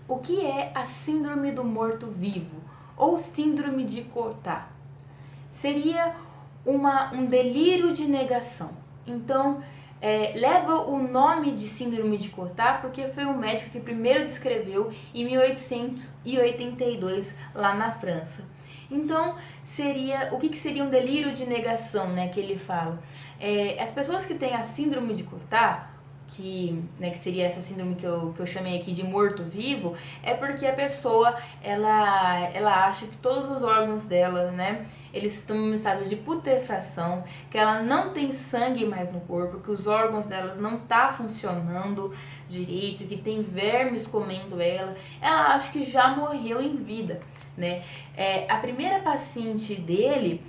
O que é a síndrome do morto-vivo ou síndrome de Cotard? Seria um delírio de negação. Então, leva o nome de síndrome de Cotard porque foi o médico que primeiro descreveu em 1882 lá na França. Então, o que seria um delírio de negação, né, que ele fala? As pessoas que têm a síndrome de Cotard, que seria essa síndrome que eu chamei aqui de morto-vivo, é porque a pessoa ela acha que todos os órgãos dela, né, eles estão em um estado de putrefação, que ela não tem sangue mais no corpo, que os órgãos dela não estão funcionando direito, que tem vermes comendo ela acha que já morreu em vida, né? A primeira paciente dele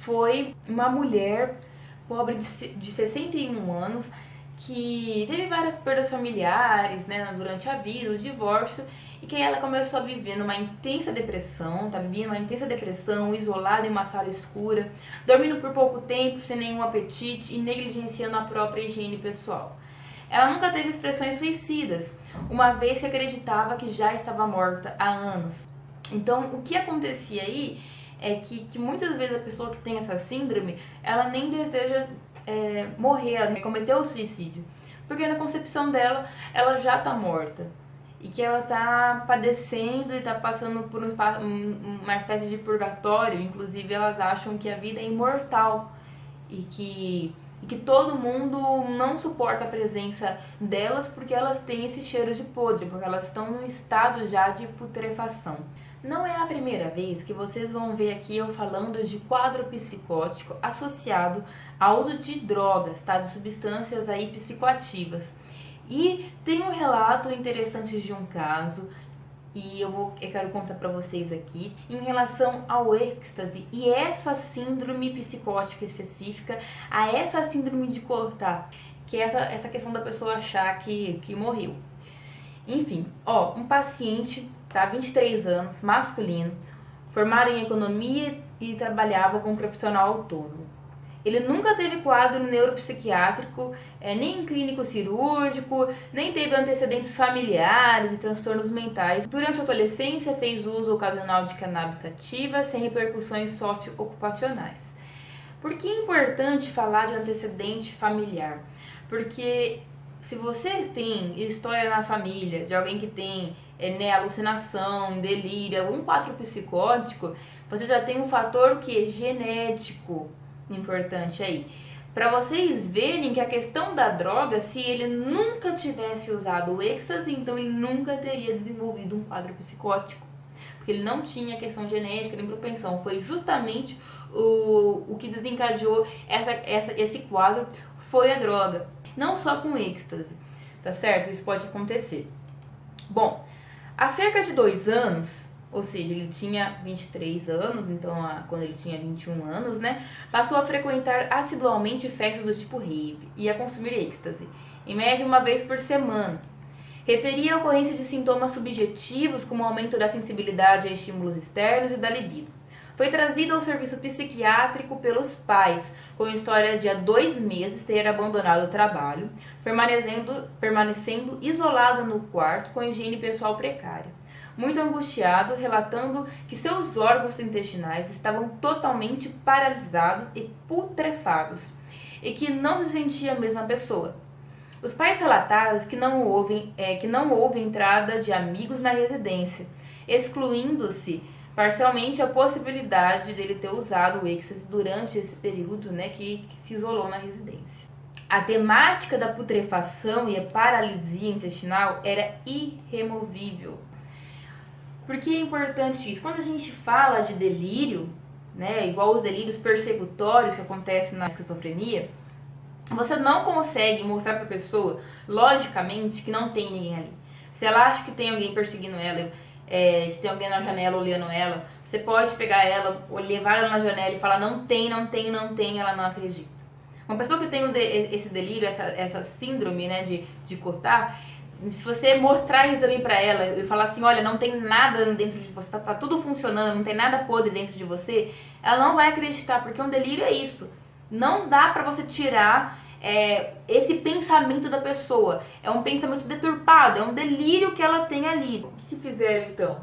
foi uma mulher pobre de 61 anos, que teve várias perdas familiares, né, durante a vida, o divórcio, e que ela começou a viver numa intensa depressão, isolada em uma sala escura, dormindo por pouco tempo, sem nenhum apetite e negligenciando a própria higiene pessoal. Ela nunca teve expressões suicidas, uma vez que acreditava que já estava morta há anos. Então, o que acontecia aí é que muitas vezes a pessoa que tem essa síndrome, ela nem deseja morrer, ela cometeu o suicídio, porque na concepção dela, ela já está morta, e que ela está padecendo e está passando por uma espécie de purgatório. Inclusive elas acham que a vida é imortal e que todo mundo não suporta a presença delas porque elas têm esse cheiro de podre, porque elas estão num estado já de putrefação. Não é a primeira vez que vocês vão ver aqui eu falando de quadro psicótico associado ao uso de drogas, tá? De substâncias aí psicoativas. E tem um relato interessante de um caso, e eu quero contar para vocês aqui, em relação ao êxtase e essa síndrome psicótica específica, a essa síndrome de Cotard, que é essa questão da pessoa achar que morreu. Enfim, um paciente, tá, 23 anos, masculino, formado em economia e trabalhava como profissional autônomo. Ele nunca teve quadro neuropsiquiátrico, nem clínico cirúrgico, nem teve antecedentes familiares e transtornos mentais. Durante a adolescência fez uso ocasional de cannabis sativa, sem repercussões socioocupacionais. Por que é importante falar de antecedente familiar? Porque se você tem história na família de alguém que tem alucinação, delírio, algum quadro psicótico, você já tem um fator que é genético importante aí, para vocês verem que a questão da droga, se ele nunca tivesse usado o êxtase, então ele nunca teria desenvolvido um quadro psicótico, porque ele não tinha questão genética nem propensão. Foi justamente o que desencadeou esse quadro foi a droga, não só com êxtase, tá certo? Isso pode acontecer. Bom, há cerca de 2 anos, ou seja, ele tinha 23 anos, então quando ele tinha 21 anos, né, passou a frequentar assiduamente festas do tipo rave e a consumir êxtase, em média uma vez por semana. Referia a ocorrência de sintomas subjetivos como o aumento da sensibilidade a estímulos externos e da libido. Foi trazido ao serviço psiquiátrico pelos pais, com história de há 2 meses ter abandonado o trabalho, permanecendo isolado no quarto com higiene pessoal precária. Muito angustiado, relatando que seus órgãos intestinais estavam totalmente paralisados e putrefados, e que não se sentia a mesma pessoa. Os pais relataram que não houve entrada de amigos na residência, excluindo-se parcialmente a possibilidade dele ter usado o êxtase durante esse período, né, que se isolou na residência. A temática da putrefação e a paralisia intestinal era irremovível. Por que é importante isso? Quando a gente fala de delírio, né, igual os delírios persecutórios que acontecem na esquizofrenia, você não consegue mostrar para a pessoa, logicamente, que não tem ninguém ali. Se ela acha que tem alguém perseguindo ela, que tem alguém na janela olhando ela, você pode pegar ela, levar ela na janela e falar não tem, ela não acredita. Uma pessoa que tem esse delírio, essa síndrome, né, de Cotard, se você mostrar isso também pra ela e falar assim, olha, não tem nada dentro de você, tá tudo funcionando, não tem nada podre dentro de você, ela não vai acreditar, porque um delírio é isso. Não dá pra você tirar esse pensamento da pessoa. É um pensamento deturpado, é um delírio que ela tem ali. O que fizeram então?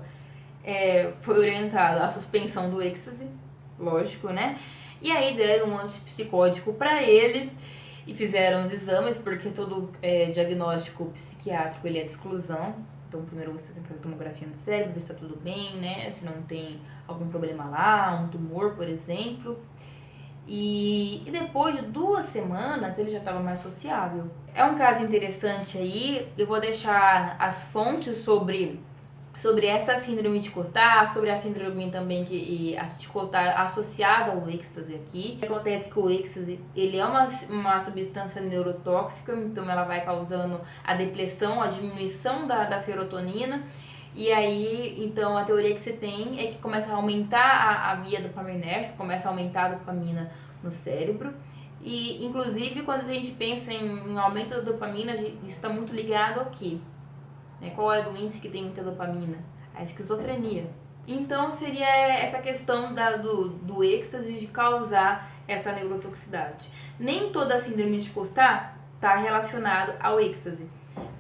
Foi orientado a suspensão do êxtase, lógico, né? E aí deram um antipsicótico para ele e fizeram os exames, porque todo diagnóstico psiquiátrico ele é de exclusão. Então primeiro você tem que fazer tomografia no cérebro, ver se tá tudo bem, né? Se não tem algum problema lá, um tumor, por exemplo. E depois de 2 semanas ele já estava mais sociável. É um caso interessante aí, eu vou deixar as fontes sobre essa síndrome de Cotard, sobre a síndrome também de Cotard associada ao êxtase aqui. Acontece que o êxtase ele é uma substância neurotóxica, então ela vai causando a depressão, a diminuição da serotonina. E aí, então, a teoria que você tem é que começa a aumentar a via dopaminérgica, começa a aumentar a dopamina no cérebro. E, inclusive, quando a gente pensa em aumento da dopamina, isso está muito ligado ao quê? Qual é o índice que tem muita dopamina? A esquizofrenia. Então, seria essa questão do êxtase de causar essa neurotoxicidade. Nem toda a síndrome de Cotard está relacionada ao êxtase.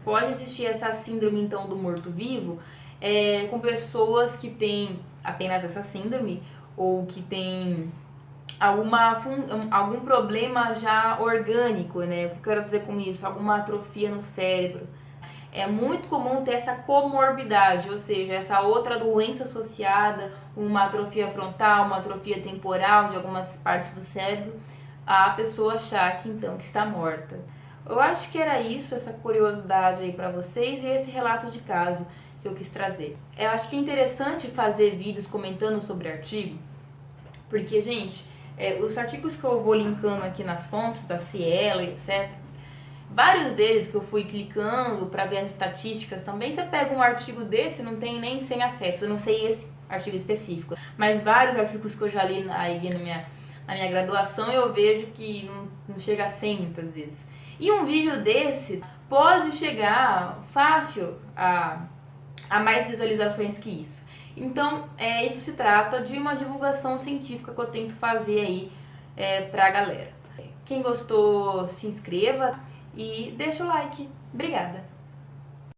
Pode existir essa síndrome, então, do morto-vivo, com pessoas que têm apenas essa síndrome ou que têm algum problema já orgânico, né? O que eu quero dizer com isso? Alguma atrofia no cérebro. É muito comum ter essa comorbidade, ou seja, essa outra doença associada, uma atrofia frontal, uma atrofia temporal de algumas partes do cérebro, a pessoa achar que então que está morta. Eu acho que era isso, essa curiosidade aí pra vocês e esse relato de caso que eu quis trazer. Eu acho que é interessante fazer vídeos comentando sobre artigo, porque, gente, os artigos que eu vou linkando aqui nas fontes, da Cielo, etc., vários deles que eu fui clicando para ver as estatísticas também, você pega um artigo desse, não tem nem sem acesso, eu não sei esse artigo específico, mas vários artigos que eu já li aí na minha graduação, eu vejo que não chega a 100 muitas vezes. E um vídeo desse pode chegar fácil a mais visualizações que isso. Então, isso se trata de uma divulgação científica que eu tento fazer aí pra galera. Quem gostou, se inscreva e deixa o like. Obrigada!